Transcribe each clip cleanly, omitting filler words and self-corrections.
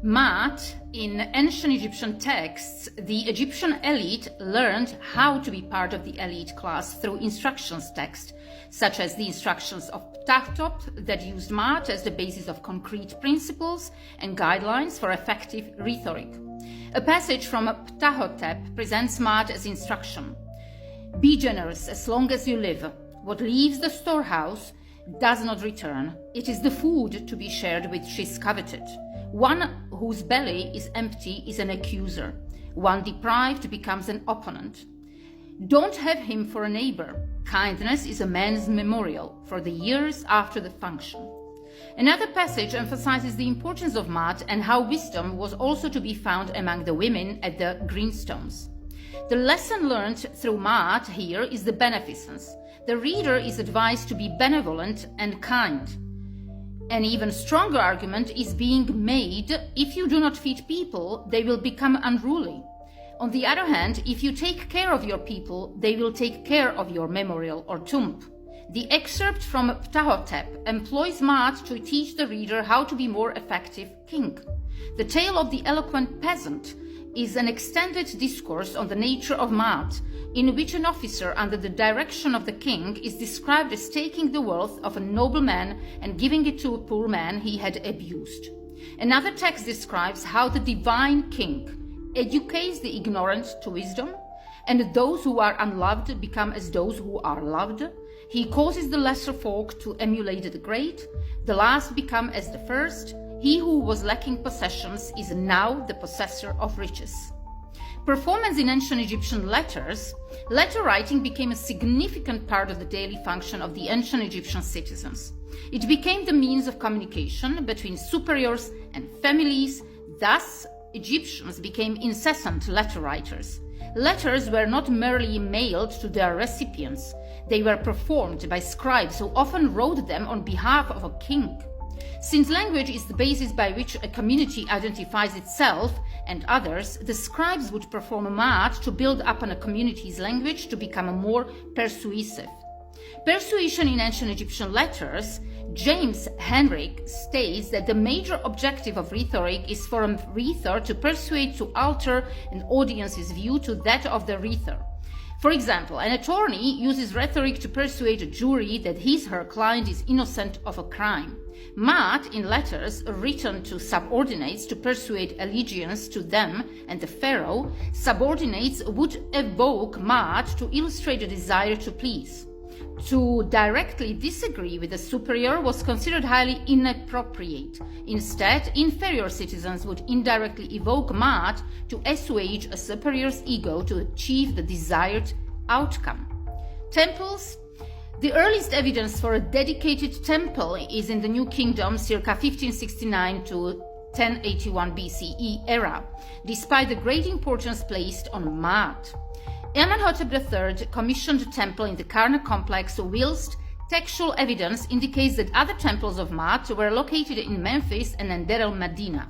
Maat, in ancient Egyptian texts, the Egyptian elite learned how to be part of the elite class through instructions text, such as the instructions of Ptahhotep that used Maat as the basis of concrete principles and guidelines for effective rhetoric. A passage from Ptahhotep presents Maat as instruction. Be generous as long as you live. What leaves the storehouse does not return. It is the food to be shared which is coveted. One whose belly is empty is an accuser. One deprived becomes an opponent. Don't have him for a neighbor. Kindness is a man's memorial for the years after the function. Another passage emphasizes the importance of Maat and how wisdom was also to be found among the women at the greenstones. The lesson learned through Maat here is the beneficence. The reader is advised to be benevolent and kind. An even stronger argument is being made: if you do not feed people, they will become unruly. On the other hand, if you take care of your people, they will take care of your memorial or tomb. The excerpt from Ptahhotep employs Maat to teach the reader how to be more effective king. The tale of the eloquent peasant is an extended discourse on the nature of Maat, in which an officer under the direction of the king is described as taking the wealth of a nobleman and giving it to a poor man he had abused. Another text describes how the divine king educates the ignorant to wisdom, and those who are unloved become as those who are loved. He causes the lesser folk to emulate the great, the last become as the first. He who was lacking possessions is now the possessor of riches. Performance in ancient Egyptian letters, letter writing became a significant part of the daily function of the ancient Egyptian citizens. It became the means of communication between superiors and families. Thus, Egyptians became incessant letter writers. Letters were not merely mailed to their recipients. They were performed by scribes who often wrote them on behalf of a king. Since language is the basis by which a community identifies itself and others, the scribes would perform a Maat to build upon a community's language to become more persuasive. Persuasion in ancient Egyptian letters, James Henrik states that the major objective of rhetoric is for a rhetor to persuade to alter an audience's view to that of the rhetor. For example, an attorney uses rhetoric to persuade a jury that his/her client is innocent of a crime. Maat in letters written to subordinates to persuade allegiance to them and the pharaoh, subordinates would evoke Maat to illustrate a desire to please. To directly disagree with a superior was considered highly inappropriate. Instead, inferior citizens would indirectly evoke Maat to assuage a superior's ego to achieve the desired outcome. Temples. The earliest evidence for a dedicated temple is in the New Kingdom circa 1569 to 1081 BCE era, despite the great importance placed on Maat. Amenhotep III commissioned a temple in the Karnak complex, whilst textual evidence indicates that other temples of Maat were located in Memphis and Deir el-Medina.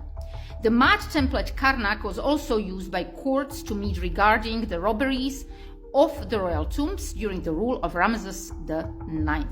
The Maat temple at Karnak was also used by courts to meet regarding the robberies of the royal tombs during the rule of Ramses IX.